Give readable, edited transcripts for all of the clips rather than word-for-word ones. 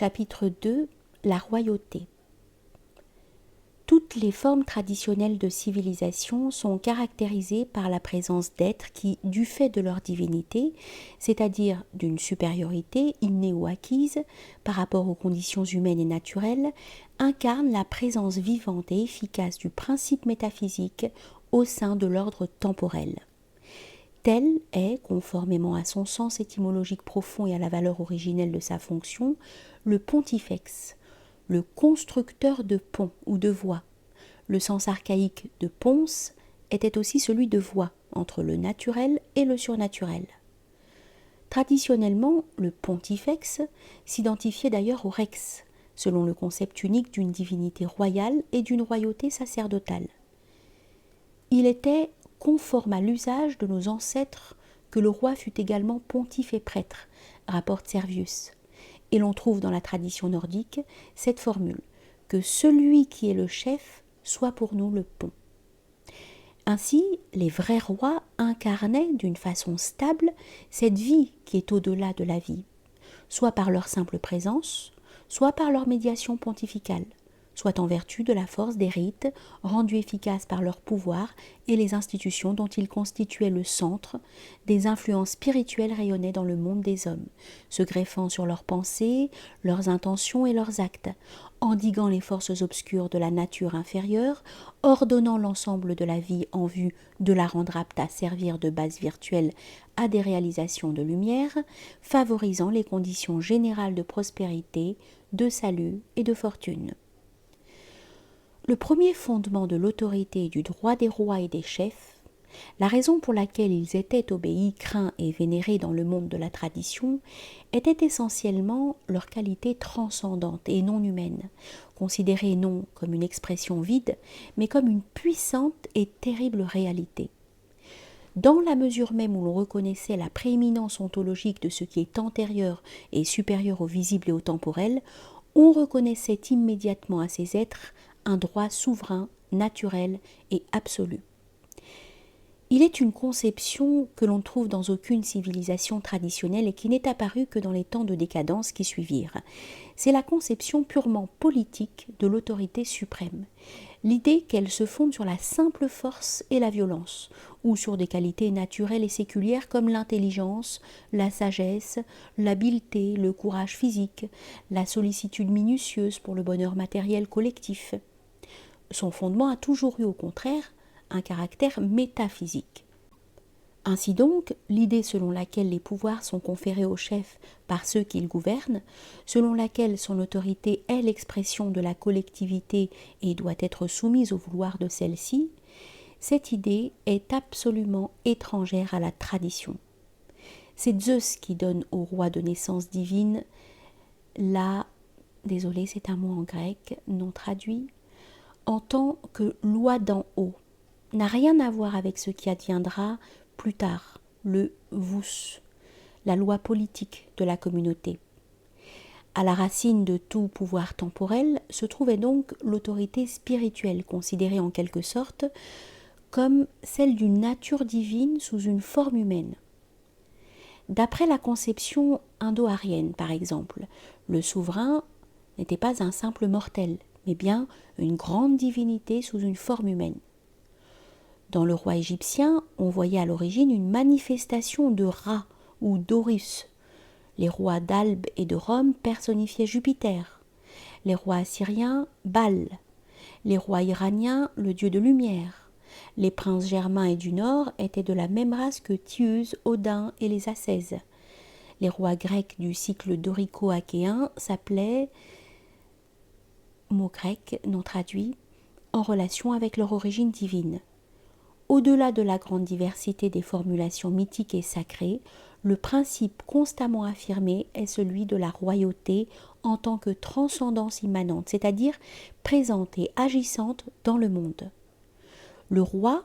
Chapitre 2. La royauté. Toutes les formes traditionnelles de civilisation sont caractérisées par la présence d'êtres qui, du fait de leur divinité, c'est-à-dire d'une supériorité innée ou acquise par rapport aux conditions humaines et naturelles, incarnent la présence vivante et efficace du principe métaphysique au sein de l'ordre temporel. Tel est, conformément à son sens étymologique profond et à la valeur originelle de sa fonction, le pontifex, le constructeur de ponts ou de voies. Le sens archaïque de pons était aussi celui de voie entre le naturel et le surnaturel. Traditionnellement, le pontifex s'identifiait d'ailleurs au rex, selon le concept unique d'une divinité royale et d'une royauté sacerdotale. Il était conforme à l'usage de nos ancêtres que le roi fût également pontife et prêtre, rapporte Servius. Et l'on trouve dans la tradition nordique cette formule, que celui qui est le chef soit pour nous le pont. Ainsi, les vrais rois incarnaient d'une façon stable cette vie qui est au-delà de la vie, soit par leur simple présence, soit par leur médiation pontificale, soit en vertu de la force des rites rendus efficaces par leur pouvoir et les institutions dont ils constituaient le centre, des influences spirituelles rayonnaient dans le monde des hommes, se greffant sur leurs pensées, leurs intentions et leurs actes, endiguant les forces obscures de la nature inférieure, ordonnant l'ensemble de la vie en vue de la rendre apte à servir de base virtuelle à des réalisations de lumière, favorisant les conditions générales de prospérité, de salut et de fortune. Le premier fondement de l'autorité et du droit des rois et des chefs, la raison pour laquelle ils étaient obéis, craints et vénérés dans le monde de la tradition, était essentiellement leur qualité transcendante et non humaine, considérée non comme une expression vide, mais comme une puissante et terrible réalité. Dans la mesure même où l'on reconnaissait la prééminence ontologique de ce qui est antérieur et supérieur au visible et au temporel, on reconnaissait immédiatement à ces êtres un droit souverain, naturel et absolu. Il est une conception que l'on trouve dans aucune civilisation traditionnelle et qui n'est apparue que dans les temps de décadence qui suivirent. C'est la conception purement politique de l'autorité suprême. L'idée qu'elle se fonde sur la simple force et la violence, ou sur des qualités naturelles et séculières comme l'intelligence, la sagesse, l'habileté, le courage physique, la sollicitude minutieuse pour le bonheur matériel collectif. Son fondement a toujours eu au contraire un caractère métaphysique. Ainsi donc, l'idée selon laquelle les pouvoirs sont conférés au chef par ceux qu'il gouverne, selon laquelle son autorité est l'expression de la collectivité et doit être soumise au vouloir de celle-ci, cette idée est absolument étrangère à la tradition. C'est Zeus qui donne au roi de naissance divine désolé, c'est un mot en grec, non traduit, en tant que loi d'en haut, n'a rien à voir avec ce qui adviendra plus tard, le vous, la loi politique de la communauté. À la racine de tout pouvoir temporel se trouvait donc l'autorité spirituelle, considérée en quelque sorte comme celle d'une nature divine sous une forme humaine. D'après la conception indo-aryenne, par exemple, le souverain n'était pas un simple mortel, mais bien une grande divinité sous une forme humaine. Dans le roi égyptien, on voyait à l'origine une manifestation de Ra ou d'Horus. Les rois d'Albe et de Rome personnifiaient Jupiter. Les rois assyriens, Baal. Les rois iraniens, le dieu de lumière. Les princes germains et du nord étaient de la même race que Tius, Odin et les Acèses. Les rois grecs du cycle dorico-achéen s'appelaient, mot grec non traduit, en relation avec leur origine divine. Au-delà de la grande diversité des formulations mythiques et sacrées, le principe constamment affirmé est celui de la royauté en tant que transcendance immanente, c'est-à-dire présente et agissante dans le monde. Le roi,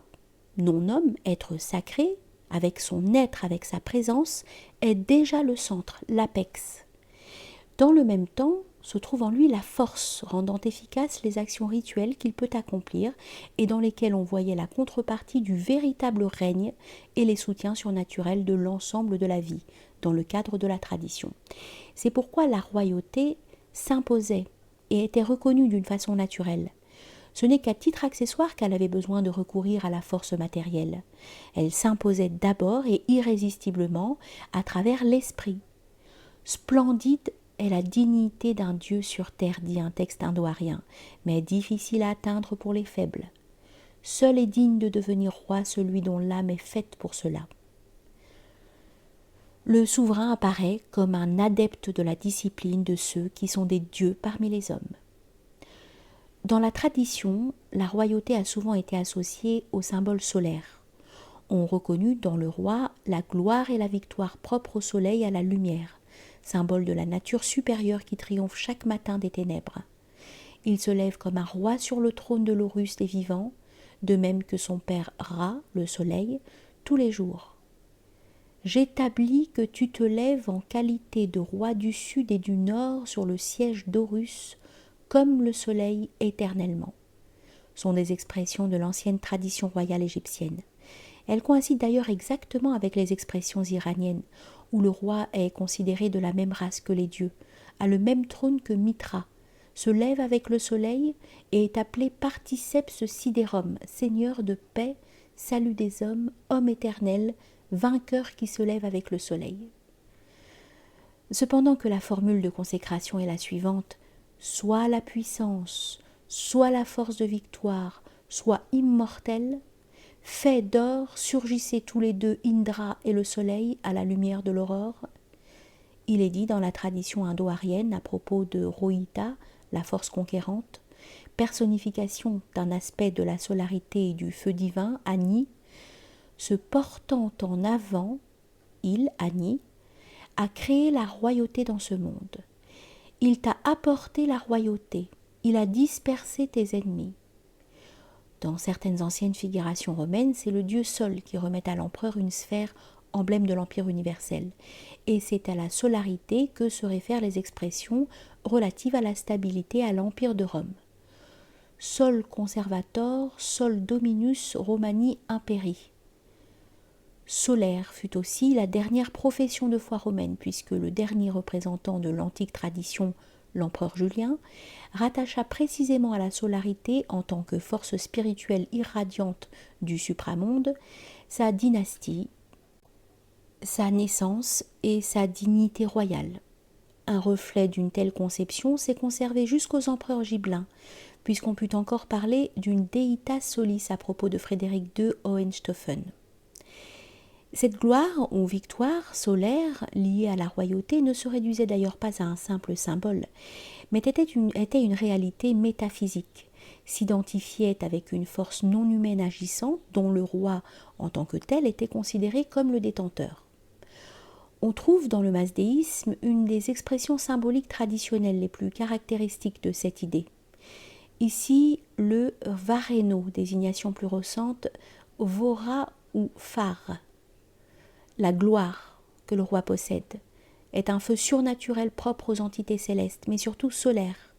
non-homme, être sacré, avec son être, avec sa présence, est déjà le centre, l'apex. Dans le même temps, se trouve en lui la force rendant efficaces les actions rituelles qu'il peut accomplir et dans lesquelles on voyait la contrepartie du véritable règne et les soutiens surnaturels de l'ensemble de la vie, dans le cadre de la tradition. C'est pourquoi la royauté s'imposait et était reconnue d'une façon naturelle. Ce n'est qu'à titre accessoire qu'elle avait besoin de recourir à la force matérielle. Elle s'imposait d'abord et irrésistiblement à travers l'esprit. Splendide est la dignité d'un dieu sur terre, dit un texte indo-arien, mais difficile à atteindre pour les faibles. Seul est digne de devenir roi celui dont l'âme est faite pour cela. Le souverain apparaît comme un adepte de la discipline de ceux qui sont des dieux parmi les hommes. Dans la tradition, la royauté a souvent été associée au symbole solaire. On reconnut dans le roi la gloire et la victoire propres au soleil et à la lumière, symbole de la nature supérieure qui triomphe chaque matin des ténèbres. Il se lève comme un roi sur le trône de l'Horus des vivants, de même que son père Ra, le soleil, tous les jours. J'établis que tu te lèves en qualité de roi du sud et du nord sur le siège d'Horus, comme le soleil éternellement, sont des expressions de l'ancienne tradition royale égyptienne. Elles coïncident d'ailleurs exactement avec les expressions iraniennes, où le roi est considéré de la même race que les dieux, a le même trône que Mitra, se lève avec le soleil et est appelé Particeps Siderum, seigneur de paix, salut des hommes, homme éternel, vainqueur qui se lève avec le soleil. Cependant que la formule de consécration est la suivante: soit la puissance, soit la force de victoire, soit immortel, fait d'or, surgissez tous les deux Indra et le soleil à la lumière de l'aurore. Il est dit dans la tradition indo-arienne à propos de Rohita, la force conquérante, personnification d'un aspect de la solarité et du feu divin, Agni, se portant en avant, il, Agni, a créé la royauté dans ce monde. Il t'a apporté la royauté, il a dispersé tes ennemis. Dans certaines anciennes figurations romaines, c'est le dieu Sol qui remet à l'empereur une sphère, emblème de l'empire universel. Et c'est à la solarité que se réfèrent les expressions relatives à la stabilité à l'empire de Rome. Sol conservator, sol dominus Romani imperi. Solaire fut aussi la dernière profession de foi romaine, puisque le dernier représentant de l'antique tradition, l'empereur Julien, rattacha précisément à la solarité, en tant que force spirituelle irradiante du supramonde, sa dynastie, sa naissance et sa dignité royale. Un reflet d'une telle conception s'est conservé jusqu'aux empereurs gibelins, puisqu'on put encore parler d'une deitas solis à propos de Frédéric II Hohenstaufen. Cette gloire ou victoire solaire liée à la royauté ne se réduisait d'ailleurs pas à un simple symbole, mais était une réalité métaphysique, s'identifiait avec une force non humaine agissante dont le roi en tant que tel était considéré comme le détenteur. On trouve dans le masdéisme une des expressions symboliques traditionnelles les plus caractéristiques de cette idée. Ici, le vareno, désignation plus récente, vora ou phare. La gloire que le roi possède est un feu surnaturel propre aux entités célestes, mais surtout solaire,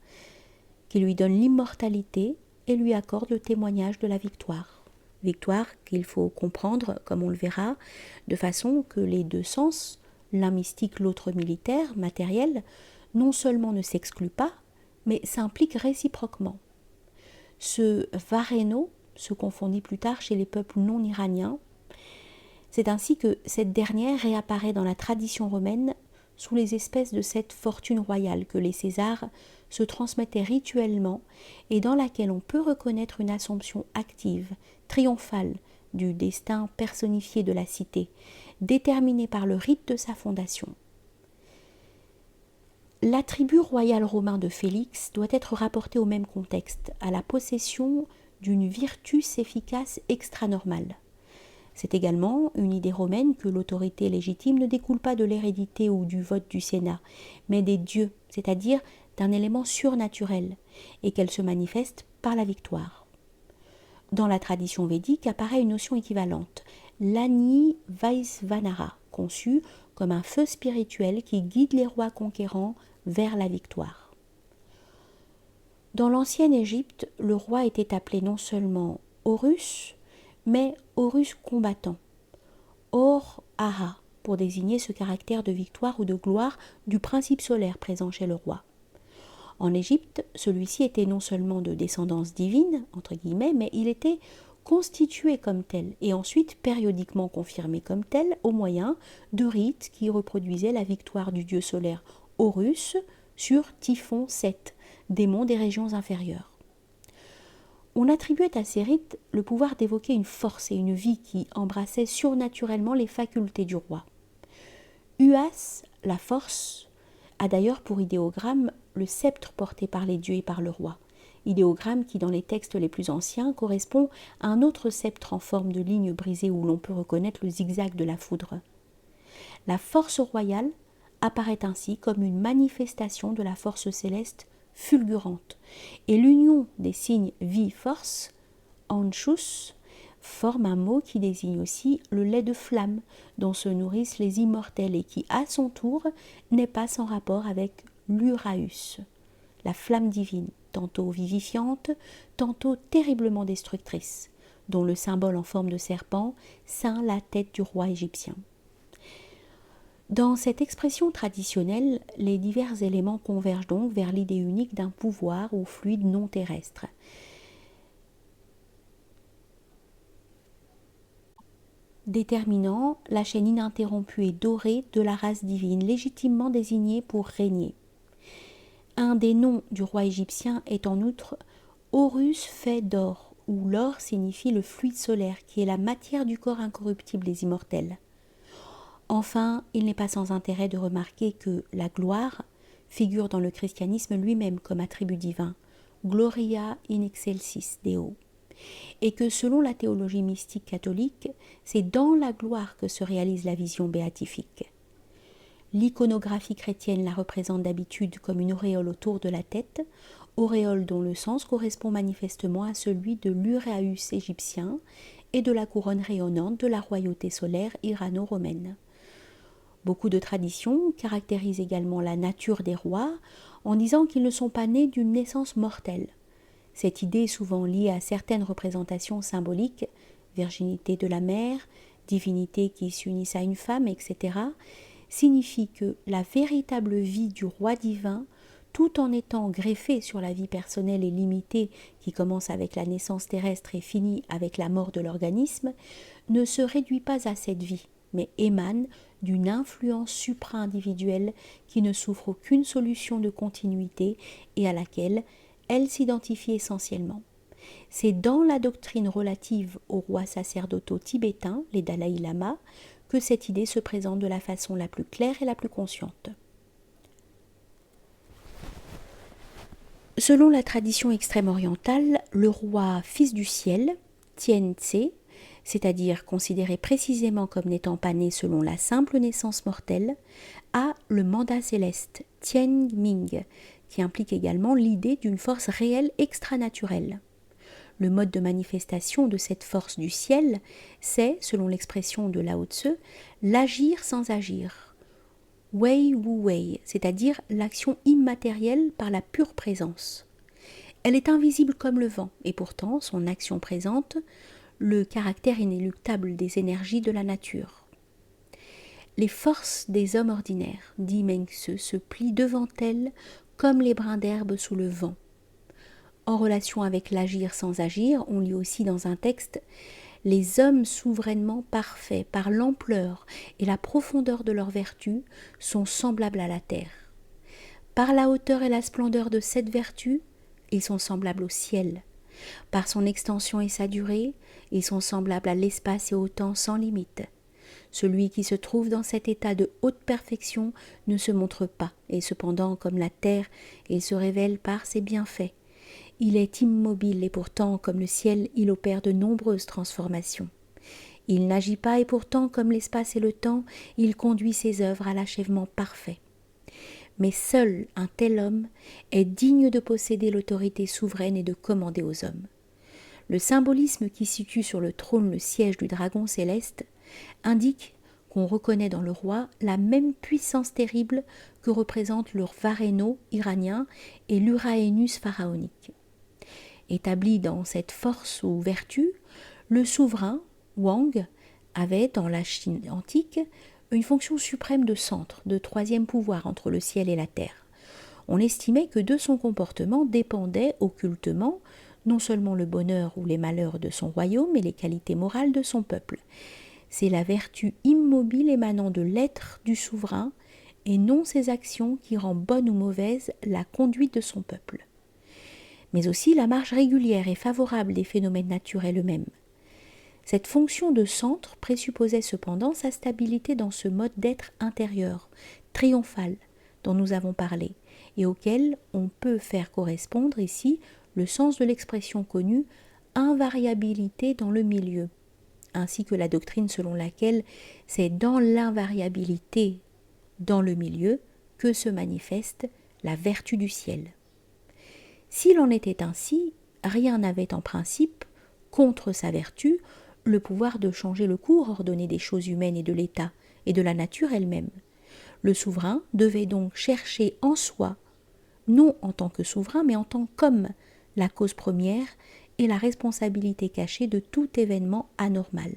qui lui donne l'immortalité et lui accorde le témoignage de la victoire. Victoire qu'il faut comprendre, comme on le verra, de façon que les deux sens, l'un mystique, l'autre militaire, matériel, non seulement ne s'excluent pas, mais s'impliquent réciproquement. Ce vareno se confondit plus tard chez les peuples non iraniens. C'est ainsi que cette dernière réapparaît dans la tradition romaine sous les espèces de cette fortune royale que les Césars se transmettaient rituellement et dans laquelle on peut reconnaître une assomption active, triomphale, du destin personnifié de la cité, déterminé par le rite de sa fondation. L'attribut royal romain de Félix doit être rapporté au même contexte, à la possession d'une virtus efficace extranormale. C'est également une idée romaine que l'autorité légitime ne découle pas de l'hérédité ou du vote du Sénat, mais des dieux, c'est-à-dire d'un élément surnaturel, et qu'elle se manifeste par la victoire. Dans la tradition védique apparaît une notion équivalente, l'Agni Vaisvanara, conçue comme un feu spirituel qui guide les rois conquérants vers la victoire. Dans l'ancienne Égypte, le roi était appelé non seulement Horus, mais Horus combattant, Or-Aha, pour désigner ce caractère de victoire ou de gloire du principe solaire présent chez le roi. En Égypte, celui-ci était non seulement de descendance divine, entre guillemets, mais il était constitué comme tel et ensuite périodiquement confirmé comme tel au moyen de rites qui reproduisaient la victoire du dieu solaire Horus sur Typhon VII, démon des régions inférieures. On attribuait à ces rites le pouvoir d'évoquer une force et une vie qui embrassaient surnaturellement les facultés du roi. Uas, la force, a d'ailleurs pour idéogramme le sceptre porté par les dieux et par le roi, idéogramme qui dans les textes les plus anciens correspond à un autre sceptre en forme de ligne brisée où l'on peut reconnaître le zigzag de la foudre. La force royale apparaît ainsi comme une manifestation de la force céleste fulgurante, et l'union des signes vie-force, anchus, forme un mot qui désigne aussi le lait de flamme dont se nourrissent les immortels et qui, à son tour, n'est pas sans rapport avec l'Uraeus, la flamme divine, tantôt vivifiante, tantôt terriblement destructrice, dont le symbole en forme de serpent ceint la tête du roi égyptien. Dans cette expression traditionnelle, les divers éléments convergent donc vers l'idée unique d'un pouvoir ou fluide non terrestre. Déterminant la chaîne ininterrompue et dorée de la race divine, légitimement désignée pour régner. Un des noms du roi égyptien est en outre Horus fait d'or, où l'or signifie le fluide solaire qui est la matière du corps incorruptible des immortels. Enfin, il n'est pas sans intérêt de remarquer que la gloire figure dans le christianisme lui-même comme attribut divin, Gloria in excelsis Deo, et que selon la théologie mystique catholique, c'est dans la gloire que se réalise la vision béatifique. L'iconographie chrétienne la représente d'habitude comme une auréole autour de la tête, auréole dont le sens correspond manifestement à celui de l'Uraeus égyptien et de la couronne rayonnante de la royauté solaire irano-romaine. Beaucoup de traditions caractérisent également la nature des rois en disant qu'ils ne sont pas nés d'une naissance mortelle. Cette idée est souvent liée à certaines représentations symboliques, virginité de la mère, divinité qui s'unissent à une femme, etc., signifie que la véritable vie du roi divin, tout en étant greffée sur la vie personnelle et limitée qui commence avec la naissance terrestre et finit avec la mort de l'organisme, ne se réduit pas à cette vie, mais émane d'une influence supra-individuelle qui ne souffre aucune solution de continuité et à laquelle elle s'identifie essentiellement. C'est dans la doctrine relative aux rois sacerdotaux tibétains, les Dalaï Lama, que cette idée se présente de la façon la plus claire et la plus consciente. Selon la tradition extrême-orientale, le roi fils du ciel, Tien Tse, c'est-à-dire considéré précisément comme n'étant pas né selon la simple naissance mortelle, a le mandat céleste, Tien Ming, qui implique également l'idée d'une force réelle extranaturelle. Le mode de manifestation de cette force du ciel, c'est, selon l'expression de Lao Tse, l'agir sans agir. Wei Wu Wei, c'est-à-dire l'action immatérielle par la pure présence. Elle est invisible comme le vent, et pourtant son action présente le caractère inéluctable des énergies de la nature. Les forces des hommes ordinaires, dit Mengse, se plient devant elles comme les brins d'herbe sous le vent. En relation avec l'agir sans agir, on lit aussi dans un texte « Les hommes souverainement parfaits par l'ampleur et la profondeur de leurs vertus sont semblables à la terre. Par la hauteur et la splendeur de cette vertu, ils sont semblables au ciel. Par son extension et sa durée, ils sont semblables à l'espace et au temps sans limite. Celui qui se trouve dans cet état de haute perfection ne se montre pas, et cependant, comme la terre, il se révèle par ses bienfaits. Il est immobile et pourtant, comme le ciel, il opère de nombreuses transformations. Il n'agit pas et pourtant, comme l'espace et le temps, il conduit ses œuvres à l'achèvement parfait. Mais seul un tel homme est digne de posséder l'autorité souveraine et de commander aux hommes. Le symbolisme qui situe sur le trône le siège du dragon céleste indique qu'on reconnaît dans le roi la même puissance terrible que représentent le Varéno iranien et l'Uraenus pharaonique. Établi dans cette force ou vertu, le souverain, Wang, avait dans la Chine antique une fonction suprême de centre, de troisième pouvoir entre le ciel et la terre. On estimait que de son comportement dépendait occultement non seulement le bonheur ou les malheurs de son royaume et les qualités morales de son peuple. C'est la vertu immobile émanant de l'être du souverain et non ses actions qui rend bonne ou mauvaise la conduite de son peuple. Mais aussi la marche régulière et favorable des phénomènes naturels eux-mêmes. Cette fonction de centre présupposait cependant sa stabilité dans ce mode d'être intérieur, triomphal, dont nous avons parlé, et auquel on peut faire correspondre ici le sens de l'expression connue « invariabilité dans le milieu », ainsi que la doctrine selon laquelle c'est dans l'invariabilité dans le milieu que se manifeste la vertu du ciel. S'il en était ainsi, rien n'avait en principe, contre sa vertu, le pouvoir de changer le cours ordonné des choses humaines et de l'État, et de la nature elle-même. Le souverain devait donc chercher en soi, non en tant que souverain, mais en tant qu'homme, la cause première et la responsabilité cachée de tout événement anormal.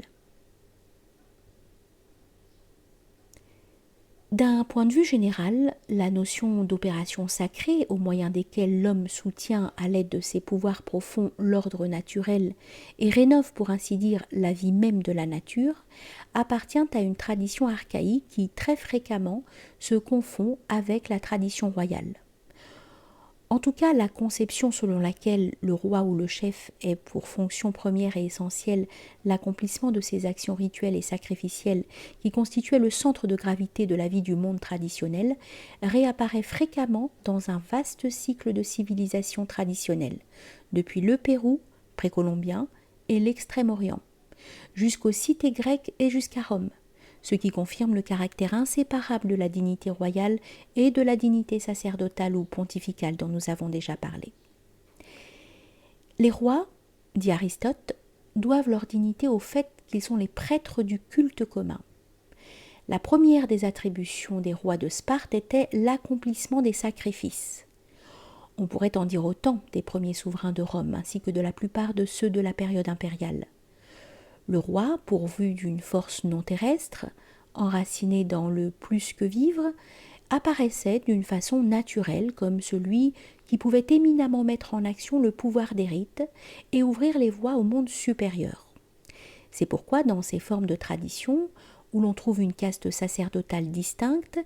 D'un point de vue général, la notion d'opération sacrée, au moyen desquelles l'homme soutient à l'aide de ses pouvoirs profonds l'ordre naturel et rénove pour ainsi dire la vie même de la nature, appartient à une tradition archaïque qui très fréquemment se confond avec la tradition royale. En tout cas, la conception selon laquelle le roi ou le chef est pour fonction première et essentielle l'accomplissement de ces actions rituelles et sacrificielles qui constituaient le centre de gravité de la vie du monde traditionnel réapparaît fréquemment dans un vaste cycle de civilisation traditionnelle, depuis le Pérou précolombien et l'Extrême-Orient, jusqu'aux cités grecques et jusqu'à Rome, ce qui confirme le caractère inséparable de la dignité royale et de la dignité sacerdotale ou pontificale dont nous avons déjà parlé. Les rois, dit Aristote, doivent leur dignité au fait qu'ils sont les prêtres du culte commun. La première des attributions des rois de Sparte était l'accomplissement des sacrifices. On pourrait en dire autant des premiers souverains de Rome ainsi que de la plupart de ceux de la période impériale. Le roi, pourvu d'une force non terrestre, enraciné dans le plus que vivre, apparaissait d'une façon naturelle comme celui qui pouvait éminemment mettre en action le pouvoir des rites et ouvrir les voies au monde supérieur. C'est pourquoi, dans ces formes de tradition, où l'on trouve une caste sacerdotale distincte,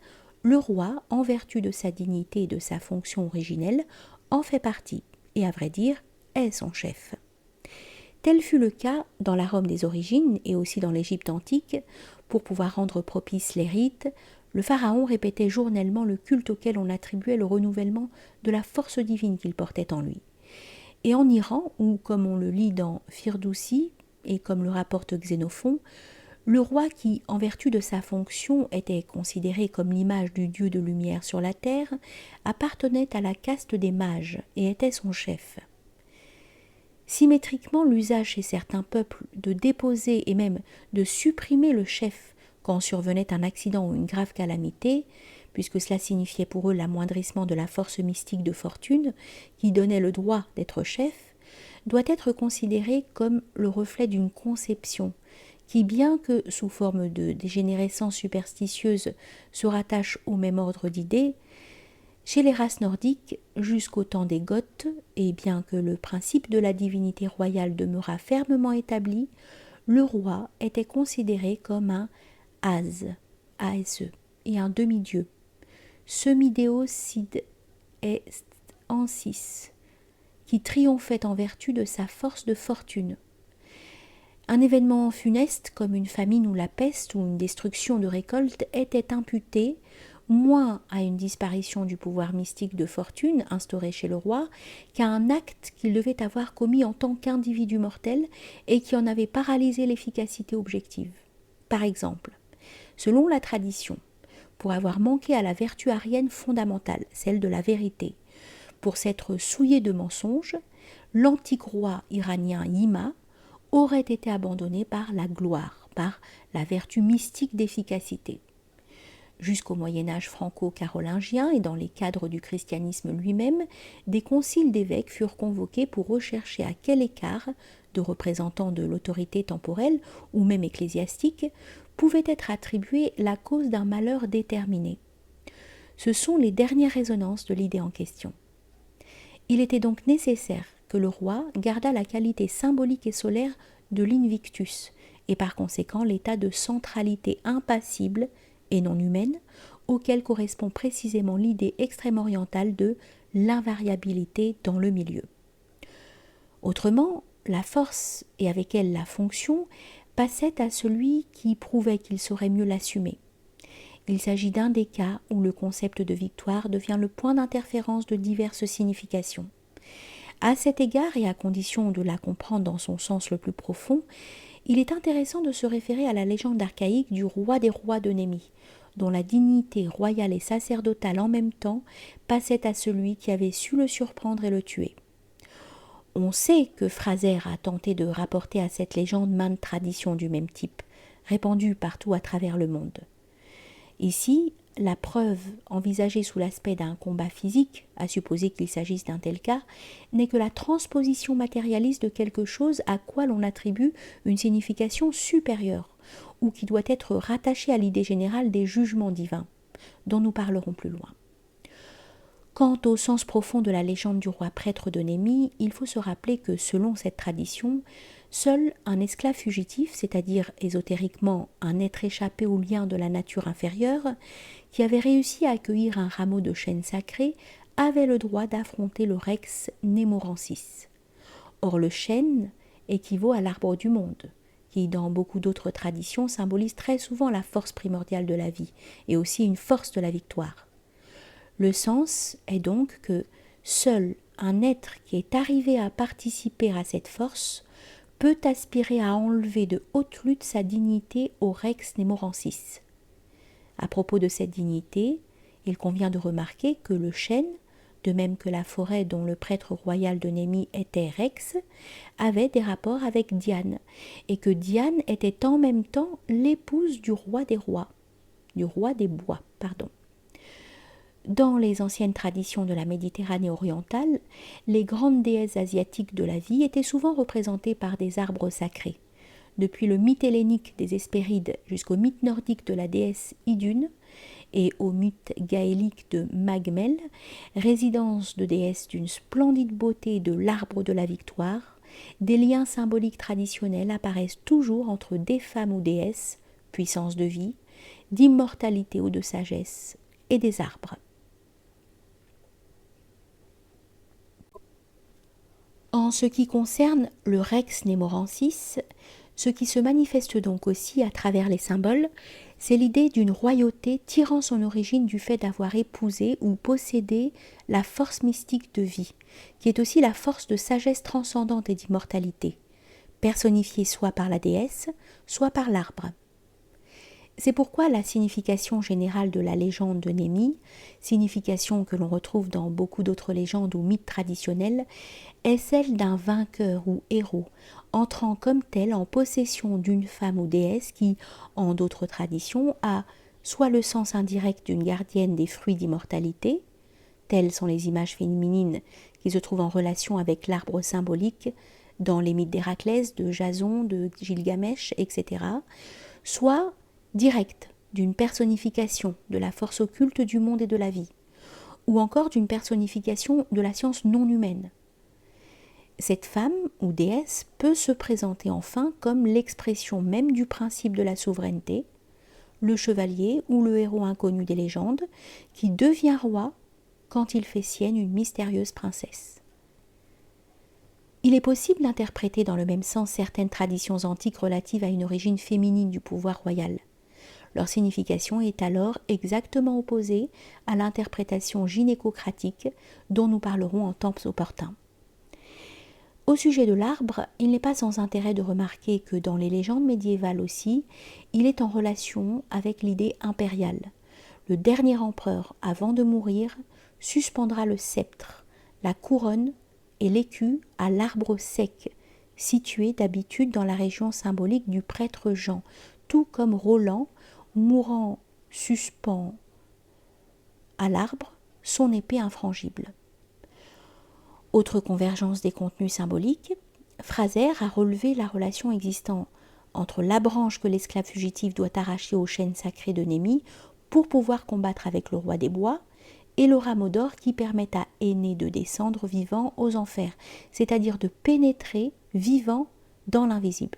le roi, en vertu de sa dignité et de sa fonction originelle, en fait partie, et à vrai dire, est son chef. Tel fut le cas dans la Rome des origines et aussi dans l'Égypte antique. Pour pouvoir rendre propices les rites, le pharaon répétait journellement le culte auquel on attribuait le renouvellement de la force divine qu'il portait en lui. Et en Iran, où, comme on le lit dans Firdoussi et comme le rapporte Xénophon, le roi qui, en vertu de sa fonction, était considéré comme l'image du dieu de lumière sur la terre, appartenait à la caste des mages et était son chef. Symétriquement, l'usage chez certains peuples de déposer et même de supprimer le chef quand survenait un accident ou une grave calamité, puisque cela signifiait pour eux l'amoindrissement de la force mystique de fortune qui donnait le droit d'être chef, doit être considéré comme le reflet d'une conception qui, bien que sous forme de dégénérescence superstitieuse, se rattache au même ordre d'idées, chez les races nordiques, jusqu'au temps des Goths, et bien que le principe de la divinité royale demeura fermement établi, le roi était considéré comme un As, A-S-E, et un demi-dieu, semi-déos sid est ansis, qui triomphait en vertu de sa force de fortune. Un événement funeste comme une famine ou la peste ou une destruction de récolte était imputé moins à une disparition du pouvoir mystique de fortune instauré chez le roi qu'à un acte qu'il devait avoir commis en tant qu'individu mortel et qui en avait paralysé l'efficacité objective. Par exemple, selon la tradition, pour avoir manqué à la vertu arienne fondamentale, celle de la vérité, pour s'être souillé de mensonges, l'antique roi iranien Yima aurait été abandonné par la gloire, par la vertu mystique d'efficacité. Jusqu'au Moyen-Âge franco-carolingien et dans les cadres du christianisme lui-même, des conciles d'évêques furent convoqués pour rechercher à quel écart de représentants de l'autorité temporelle ou même ecclésiastique pouvait être attribuée la cause d'un malheur déterminé. Ce sont les dernières résonances de l'idée en question. Il était donc nécessaire que le roi gardât la qualité symbolique et solaire de l'invictus, et par conséquent l'état de centralité impassible et non humaine, auquel correspond précisément l'idée extrême-orientale de l'invariabilité dans le milieu. Autrement, la force et avec elle la fonction passaient à celui qui prouvait qu'il saurait mieux l'assumer. Il s'agit d'un des cas où le concept de victoire devient le point d'interférence de diverses significations. À cet égard, et à condition de la comprendre dans son sens le plus profond, il est intéressant de se référer à la légende archaïque du roi des rois de Némi, dont la dignité royale et sacerdotale en même temps passait à celui qui avait su le surprendre et le tuer. On sait que Fraser a tenté de rapporter à cette légende maintes traditions du même type, répandues partout à travers le monde. Ici, la preuve, envisagée sous l'aspect d'un combat physique, à supposer qu'il s'agisse d'un tel cas, n'est que la transposition matérialiste de quelque chose à quoi l'on attribue une signification supérieure, ou qui doit être rattachée à l'idée générale des jugements divins, dont nous parlerons plus loin. Quant au sens profond de la légende du roi prêtre de Némi, il faut se rappeler que, selon cette tradition, seul un esclave fugitif, c'est-à-dire ésotériquement un être échappé aux liens de la nature inférieure, qui avait réussi à accueillir un rameau de chêne sacré, avait le droit d'affronter le Rex Nemorensis. Or le chêne équivaut à l'arbre du monde, qui dans beaucoup d'autres traditions symbolise très souvent la force primordiale de la vie, et aussi une force de la victoire. Le sens est donc que seul un être qui est arrivé à participer à cette force peut aspirer à enlever de haute lutte sa dignité au Rex Nemorensis. À propos de cette dignité, il convient de remarquer que le chêne, de même que la forêt dont le prêtre royal de Némi était Rex, avait des rapports avec Diane, et que Diane était en même temps l'épouse du roi des bois. Dans les anciennes traditions de la Méditerranée orientale, les grandes déesses asiatiques de la vie étaient souvent représentées par des arbres sacrés. Depuis le mythe hellénique des Hespérides jusqu'au mythe nordique de la déesse Idune et au mythe gaélique de Magmel, résidence de déesses d'une splendide beauté de l'arbre de la victoire, des liens symboliques traditionnels apparaissent toujours entre des femmes ou déesses, puissance de vie, d'immortalité ou de sagesse, et des arbres. En ce qui concerne le Rex Nemorensis, ce qui se manifeste donc aussi à travers les symboles, c'est l'idée d'une royauté tirant son origine du fait d'avoir épousé ou possédé la force mystique de vie, qui est aussi la force de sagesse transcendante et d'immortalité, personnifiée soit par la déesse, soit par l'arbre. C'est pourquoi la signification générale de la légende de Némi, signification que l'on retrouve dans beaucoup d'autres légendes ou mythes traditionnels, est celle d'un vainqueur ou héros, entrant comme tel en possession d'une femme ou déesse qui, en d'autres traditions, a soit le sens indirect d'une gardienne des fruits d'immortalité, telles sont les images féminines qui se trouvent en relation avec l'arbre symbolique dans les mythes d'Héraclès, de Jason, de Gilgamesh, etc., soit directe d'une personnification de la force occulte du monde et de la vie, ou encore d'une personnification de la science non humaine. Cette femme ou déesse peut se présenter enfin comme l'expression même du principe de la souveraineté, le chevalier ou le héros inconnu des légendes, qui devient roi quand il fait sienne une mystérieuse princesse. Il est possible d'interpréter dans le même sens certaines traditions antiques relatives à une origine féminine du pouvoir royal. Leur signification est alors exactement opposée à l'interprétation gynécocratique dont nous parlerons en temps opportun. Au sujet de l'arbre, il n'est pas sans intérêt de remarquer que dans les légendes médiévales aussi, il est en relation avec l'idée impériale. Le dernier empereur, avant de mourir, suspendra le sceptre, la couronne et l'écu à l'arbre sec, situé d'habitude dans la région symbolique du prêtre Jean, tout comme Roland, mourant suspend à l'arbre son épée infrangible. Autre convergence des contenus symboliques, Fraser a relevé la relation existant entre la branche que l'esclave fugitif doit arracher au chêne sacré de Némi pour pouvoir combattre avec le roi des bois, et le rameau d'or qui permet à Énée de descendre vivant aux enfers, c'est-à-dire de pénétrer vivant dans l'invisible.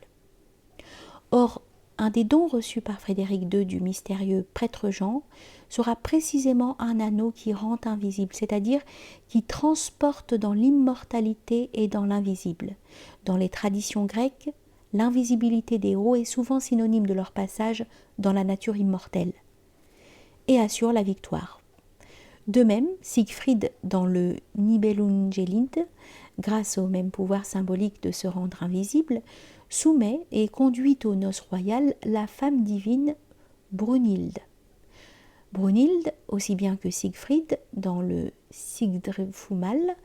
Or, un des dons reçus par Frédéric II du mystérieux prêtre Jean sera précisément un anneau qui rend invisible, c'est-à-dire qui transporte dans l'immortalité et dans l'invisible. Dans les traditions grecques, l'invisibilité des héros est souvent synonyme de leur passage dans la nature immortelle et assure la victoire. De même, Siegfried, dans le Nibelungenlied, grâce au même pouvoir symbolique de se rendre invisible, soumet et conduit aux noces royales la femme divine Brunhilde. Brunhilde, aussi bien que Siegfried, dans le Sigdrfumal,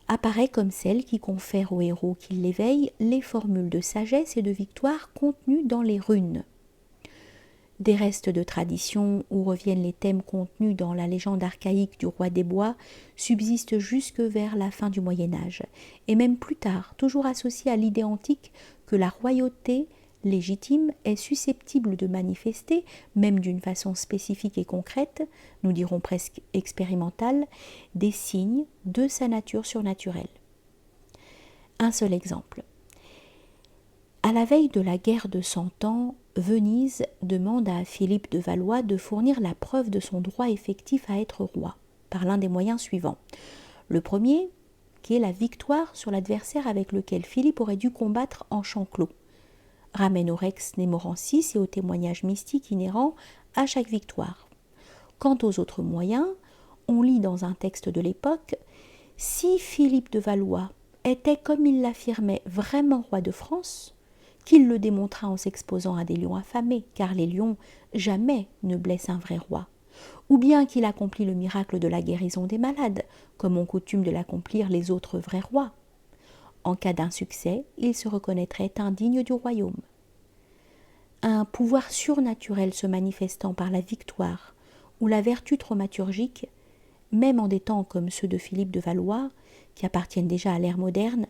apparaît comme celle qui confère au héros qui l'éveille les formules de sagesse et de victoire contenues dans les runes. Des restes de tradition où reviennent les thèmes contenus dans la légende archaïque du roi des bois subsistent jusque vers la fin du Moyen-Âge, et même plus tard, toujours associés à l'idée antique que la royauté légitime est susceptible de manifester, même d'une façon spécifique et concrète, nous dirons presque expérimentale, des signes de sa nature surnaturelle. Un seul exemple. À la veille de la guerre de Cent Ans, Venise demande à Philippe de Valois de fournir la preuve de son droit effectif à être roi, par l'un des moyens suivants. Le premier, qui est la victoire sur l'adversaire avec lequel Philippe aurait dû combattre en champ clos, ramène au Rex Nemorensis et aux témoignages mystiques inhérents à chaque victoire. Quant aux autres moyens, on lit dans un texte de l'époque « Si Philippe de Valois était, comme il l'affirmait, vraiment roi de France, qu'il le démontra en s'exposant à des lions affamés, car les lions jamais ne blessent un vrai roi, ou bien qu'il accomplit le miracle de la guérison des malades, comme ont coutume de l'accomplir les autres vrais rois. En cas d'insuccès, il se reconnaîtrait indigne du royaume. » Un pouvoir surnaturel se manifestant par la victoire ou la vertu thaumaturgique, même en des temps comme ceux de Philippe de Valois, qui appartiennent déjà à l'ère moderne,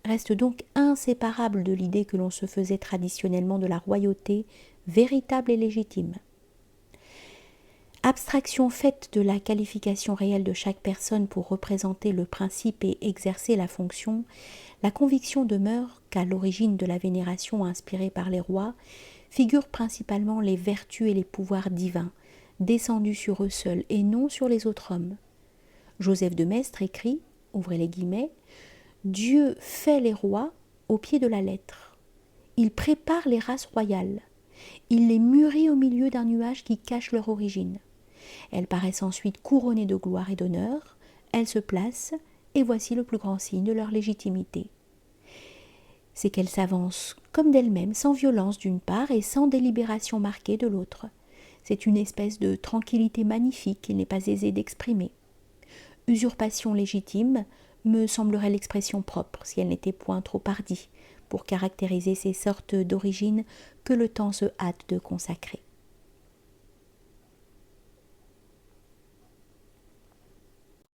reste donc inséparable de l'idée que l'on se faisait traditionnellement de la royauté véritable et légitime. Abstraction faite de la qualification réelle de chaque personne pour représenter le principe et exercer la fonction, la conviction demeure qu'à l'origine de la vénération inspirée par les rois figurent principalement les vertus et les pouvoirs divins, descendus sur eux seuls et non sur les autres hommes. Joseph de Maistre écrit, ouvrez les guillemets, « Dieu fait les rois au pied de la lettre. Il prépare les races royales. Il les mûrit au milieu d'un nuage qui cache leur origine. Elles paraissent ensuite couronnées de gloire et d'honneur. Elles se placent, et voici le plus grand signe de leur légitimité. C'est qu'elles s'avancent comme d'elles-mêmes, sans violence d'une part et sans délibération marquée de l'autre. C'est une espèce de tranquillité magnifique qu'il n'est pas aisé d'exprimer. Usurpation légitime me semblerait l'expression propre, si elle n'était point trop hardie, pour caractériser ces sortes d'origines que le temps se hâte de consacrer.